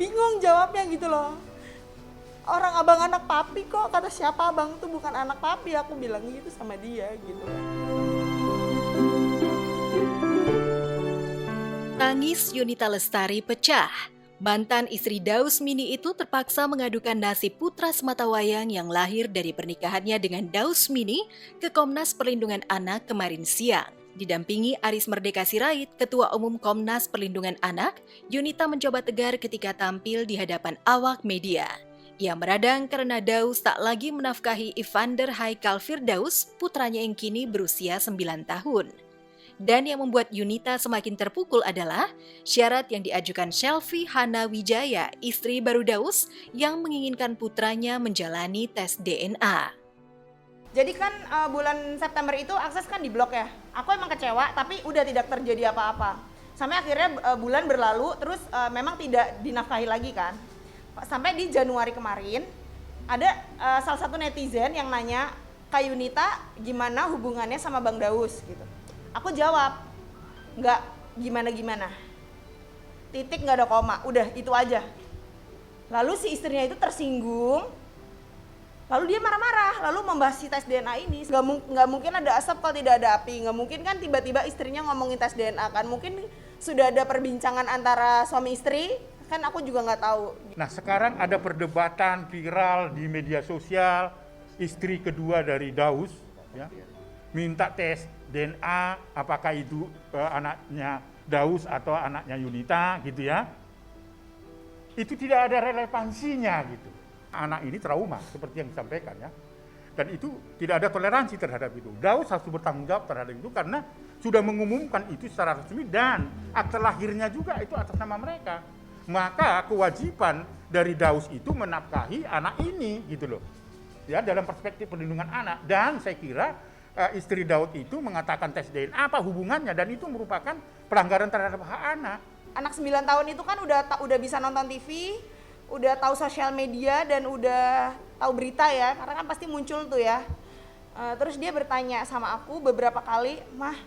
bingung jawabnya gitu loh. Orang abang anak papi kok, kata siapa abang tuh bukan anak papi, aku bilang gitu sama dia gitu. Tangis Yunita Lestari pecah. Mantan istri Daus Mini itu terpaksa mengadukan nasib putra sematawayang yang lahir dari pernikahannya dengan Daus Mini ke Komnas Perlindungan Anak kemarin siang. Didampingi Aris Merdeka Sirait, Ketua Umum Komnas Perlindungan Anak, Yunita mencoba tegar ketika tampil di hadapan awak media. Ia meradang karena Daus tak lagi menafkahi Evander Haikal Firdaus, putranya yang kini berusia 9 tahun. Dan yang membuat Yunita semakin terpukul adalah syarat yang diajukan Shelfie Hana Wijaya, istri baru Daus, yang menginginkan putranya menjalani tes DNA. Jadi kan bulan September itu akses kan diblok ya. Aku emang kecewa, tapi udah tidak terjadi apa-apa. Sampai akhirnya bulan berlalu, terus memang tidak dinafkahi lagi kan. Sampai di Januari kemarin, ada salah satu netizen yang nanya, Kak Yunita gimana hubungannya sama Bang Daus gitu. Aku jawab, nggak gimana-gimana. Titik, nggak ada koma, udah itu aja. Lalu si istrinya itu tersinggung, lalu dia marah-marah, lalu membahas si tes DNA ini. Nggak mungkin ada asap kalau tidak ada api, nggak mungkin kan tiba-tiba istrinya ngomongin tes DNA kan. Mungkin sudah ada perbincangan antara suami istri, kan aku juga nggak tahu. Nah sekarang ada perdebatan viral di media sosial, istri kedua dari Daus, ya, minta tes DNA, apakah itu anaknya Daus atau anaknya Yunita gitu ya. Itu tidak ada relevansinya gitu. Anak ini trauma seperti yang disampaikan ya. Dan itu tidak ada toleransi terhadap itu. Daus harus bertanggung jawab terhadap itu karena sudah mengumumkan itu secara resmi dan akte lahirnya juga itu atas nama mereka. Maka kewajiban dari Daus itu menafkahi anak ini gitu loh. Ya, dalam perspektif perlindungan anak. Dan saya kira istri Daud itu mengatakan tes DNA apa hubungannya, dan itu merupakan pelanggaran terhadap hak anak. Anak 9 tahun itu kan udah bisa nonton TV, udah tahu sosial media dan udah tahu berita ya, karena kan pasti muncul tuh ya. Terus dia bertanya sama aku beberapa kali, "Mah,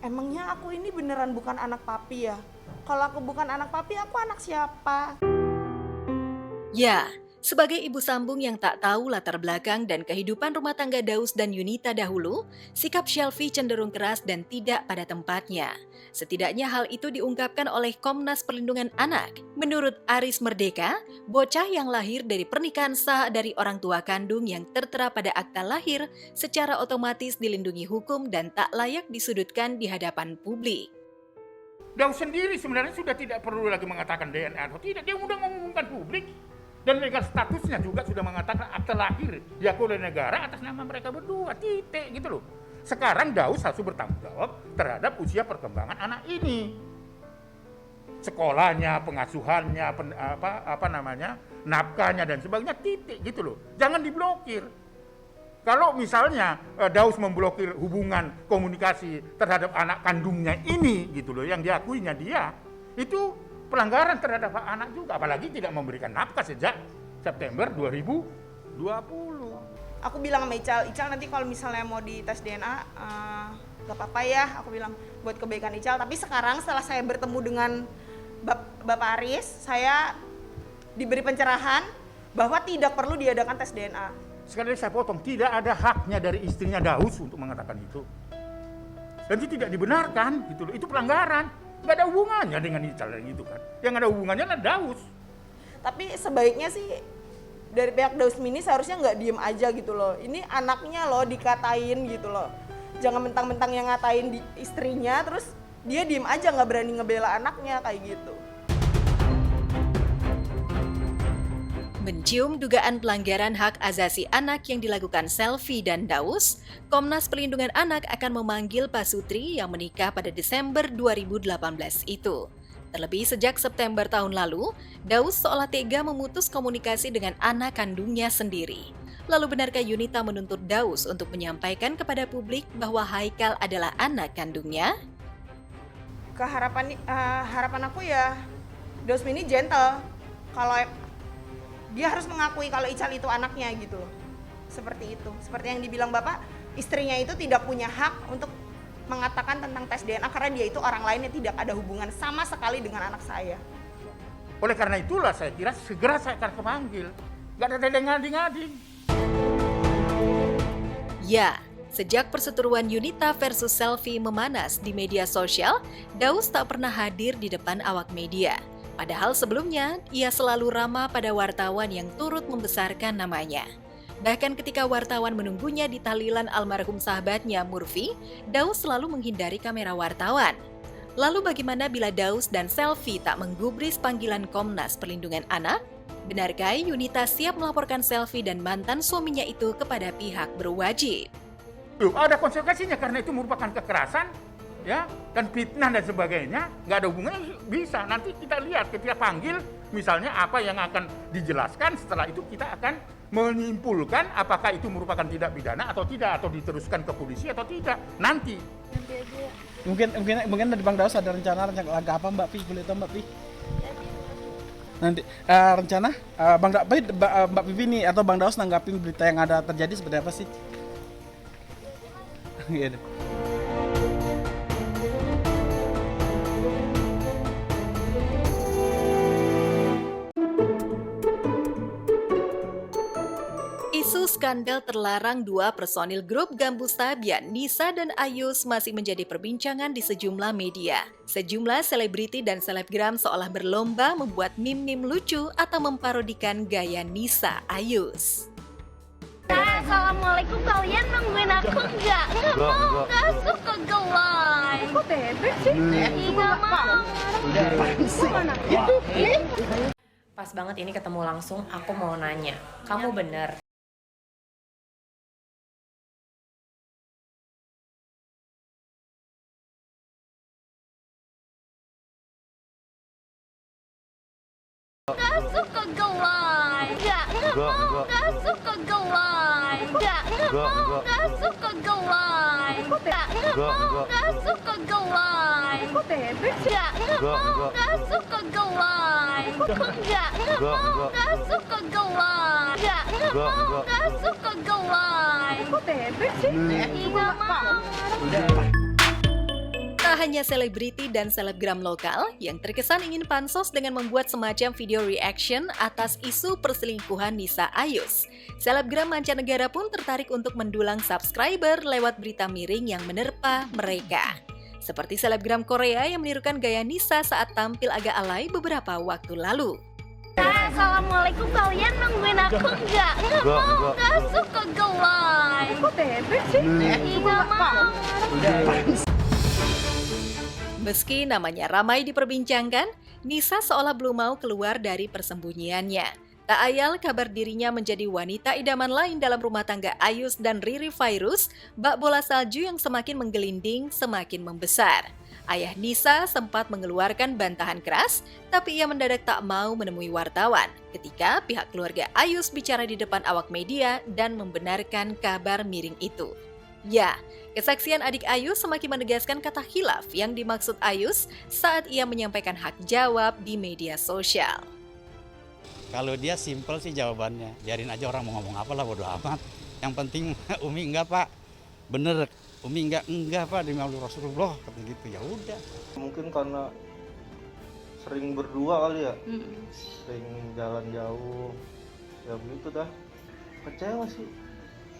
emangnya aku ini beneran bukan anak papi ya? Kalau aku bukan anak papi, aku anak siapa?" Ya, sebagai ibu sambung yang tak tahu latar belakang dan kehidupan rumah tangga Daus dan Yunita dahulu, sikap Shelfie cenderung keras dan tidak pada tempatnya. Setidaknya hal itu diungkapkan oleh Komnas Perlindungan Anak. Menurut Aris Merdeka, bocah yang lahir dari pernikahan sah dari orang tua kandung yang tertera pada akta lahir secara otomatis dilindungi hukum dan tak layak disudutkan di hadapan publik. Daus sendiri sebenarnya sudah tidak perlu lagi mengatakan DNA atau tidak, dia sudah mengumumkan publik. Dan legal statusnya juga sudah mengatakan akte lahir diakui oleh negara atas nama mereka berdua, titik gitu loh. Sekarang Daus harus bertanggung jawab terhadap usia perkembangan anak ini. Sekolahnya, pengasuhannya, nafkahnya dan sebagainya, titik gitu loh. Jangan diblokir. Kalau misalnya Daus memblokir hubungan komunikasi terhadap anak kandungnya ini gitu loh, yang diakuinya dia, itu pelanggaran terhadap hak anak juga, apalagi tidak memberikan nafkah sejak September 2020. Aku bilang sama Ical nanti kalau misalnya mau di tes DNA, gak apa-apa ya, aku bilang buat kebaikan Ical. Tapi sekarang setelah saya bertemu dengan Bapak Aris, saya diberi pencerahan bahwa tidak perlu diadakan tes DNA. Sekali lagi saya potong, tidak ada haknya dari istrinya Daus untuk mengatakan itu. Dan itu tidak dibenarkan gitu loh, itu pelanggaran. Nggak ada hubungannya dengan Ical gitu kan. Yang ada hubungannya adalah Daus. Tapi sebaiknya sih dari pihak Daus Mini seharusnya nggak diem aja gitu loh. Ini anaknya loh dikatain gitu loh. Jangan mentang-mentang yang ngatain di istrinya terus dia diem aja nggak berani ngebela anaknya kayak gitu. Mencium dugaan pelanggaran hak asasi anak yang dilakukan Shelfie dan Daus, Komnas Perlindungan Anak akan memanggil Pak Sutri yang menikah pada Desember 2018 itu. Terlebih sejak September tahun lalu, Daus seolah tega memutus komunikasi dengan anak kandungnya sendiri. Lalu benarkah Yunita menuntut Daus untuk menyampaikan kepada publik bahwa Haikal adalah anak kandungnya? Harapan aku ya Daus Mini gentle. Kalau dia harus mengakui kalau Ical itu anaknya gitu. Seperti itu. Seperti yang dibilang Bapak, istrinya itu tidak punya hak untuk mengatakan tentang tes DNA karena dia itu orang lain yang tidak ada hubungan sama sekali dengan anak saya. Oleh karena itulah saya kira segera saya akan kepanggil. Nggak ada ngadi-ngadi. Ya, sejak perseteruan Yunita versus Selfie memanas di media sosial, Daus tak pernah hadir di depan awak media. Padahal sebelumnya, ia selalu ramah pada wartawan yang turut membesarkan namanya. Bahkan ketika wartawan menunggunya di tahlilan almarhum sahabatnya Murfi, Daus selalu menghindari kamera wartawan. Lalu bagaimana bila Daus dan Selfie tak menggubris panggilan Komnas Perlindungan Anak? Benarkah Yunita siap melaporkan Selfie dan mantan suaminya itu kepada pihak berwajib? Loh, ada konsekuensinya karena itu merupakan kekerasan, ya, dan fitnah dan sebagainya. Nggak ada hubungannya, bisa. Nanti kita lihat ketika panggil, misalnya apa yang akan dijelaskan, setelah itu kita akan menyimpulkan apakah itu merupakan tindak pidana atau tidak, atau diteruskan ke polisi atau tidak. Nanti aja ya. Mungkin dari Bang Daus ada rencana langkah apa Mbak Pi? Boleh tahu Mbak Pi? Nanti rencana Mbak Pipi nih atau Bang Daus nanggapin berita yang ada terjadi seperti apa sih? Gitu. Isu skandal terlarang dua personil grup Gambus Sabian, Nisa dan Ayus masih menjadi perbincangan di sejumlah media. Sejumlah selebriti dan selebgram seolah berlomba membuat meme-meme lucu atau memparodikan gaya Nisa Ayus. Assalamualaikum, kalian nungguin aku nggak? Nggak suka gelai. Kok bebek sih? Nggak mau. Pas banget ini ketemu langsung, aku mau nanya, kamu bener Nggak suka gelai. Nggak mau. Nggak suka gelai. Nggak mau. Nggak suka gelai. Nggak mau. Nggak suka gelai. Kok bebek sih? Nggak mau. Nggak suka gelai. Nggak mau. Nggak suka gelai. Nggak mau. Nggak suka gelai. Kok bebek sih? Nggak mau. Tak hanya selebriti dan selebgram lokal yang terkesan ingin pansos dengan membuat semacam video reaction atas isu perselingkuhan Nisa Ayus. Selebgram mancanegara pun tertarik untuk mendulang subscriber lewat berita miring yang menerpa mereka. Seperti selebgram Korea yang menirukan gaya Nisa saat tampil agak alay beberapa waktu lalu. Assalamualaikum, kalian nungguin aku nggak? Nggak mau. Nggak suka gelai. Kok bebek sih? Nggak mau. Meski namanya ramai diperbincangkan, Nisa seolah belum mau keluar dari persembunyiannya. Tak ayal kabar dirinya menjadi wanita idaman lain dalam rumah tangga Ayus dan Riri Virus, bak bola salju yang semakin menggelinding semakin membesar. Ayah Nisa sempat mengeluarkan bantahan keras, tapi ia mendadak tak mau menemui wartawan ketika pihak keluarga Ayus bicara di depan awak media dan membenarkan kabar miring itu. Ya, kesaksian adik Ayus semakin menegaskan kata khilaf yang dimaksud Ayus saat ia menyampaikan hak jawab di media sosial. Kalau dia simpel sih jawabannya, biarin aja orang mau ngomong apa lah, bodo amat. Yang penting Umi enggak Pak, bener Umi enggak Pak, demi Allah Rasulullah, kata gitu. Ya udah. Mungkin karena sering berdua kali ya, sering jalan jauh, ya begitu dah. Kecewa sih.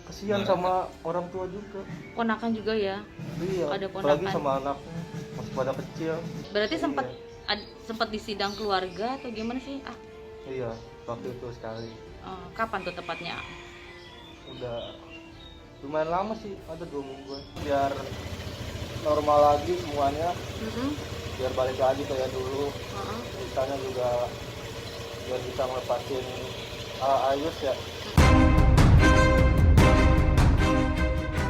Kasihan sama orang tua juga. Ponakan juga ya? Iya, ada apalagi ponakan. sama anaknya, masih pada kecil. Berarti sempat Iya. sempat di sidang keluarga atau gimana sih? Iya, waktu itu sekali. Kapan tuh tepatnya? Udah lumayan lama sih, ada 2 mingguan. Biar normal lagi semuanya, biar balik lagi kayak dulu. Misalnya juga biar bisa ngelepasin Ayus ya.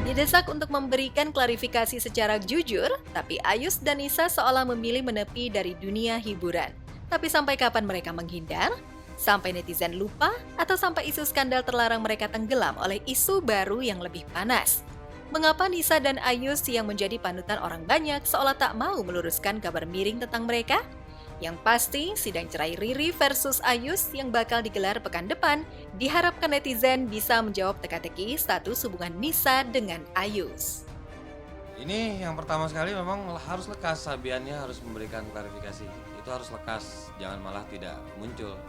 Didesak untuk memberikan klarifikasi secara jujur, tapi Ayus dan Nisa seolah memilih menepi dari dunia hiburan. Tapi sampai kapan mereka menghindar? Sampai netizen lupa? Atau sampai isu skandal terlarang mereka tenggelam oleh isu baru yang lebih panas? Mengapa Nisa dan Ayus yang menjadi panutan orang banyak seolah tak mau meluruskan kabar miring tentang mereka? Yang pasti, sidang cerai Riri versus Ayus yang bakal digelar pekan depan diharapkan netizen bisa menjawab teka-teki status hubungan Nisa dengan Ayus. Ini yang pertama sekali memang harus lekas, Sabiannya harus memberikan klarifikasi. Itu harus lekas, jangan malah tidak muncul.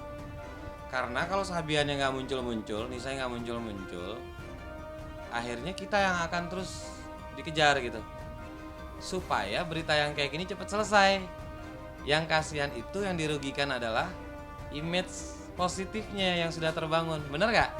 Karena kalau Sabiannya nggak muncul-muncul, Nisa nggak muncul-muncul, akhirnya kita yang akan terus dikejar gitu. Supaya berita yang kayak gini cepat selesai. Yang kasihan itu yang dirugikan adalah image positifnya yang sudah terbangun. Bener nggak?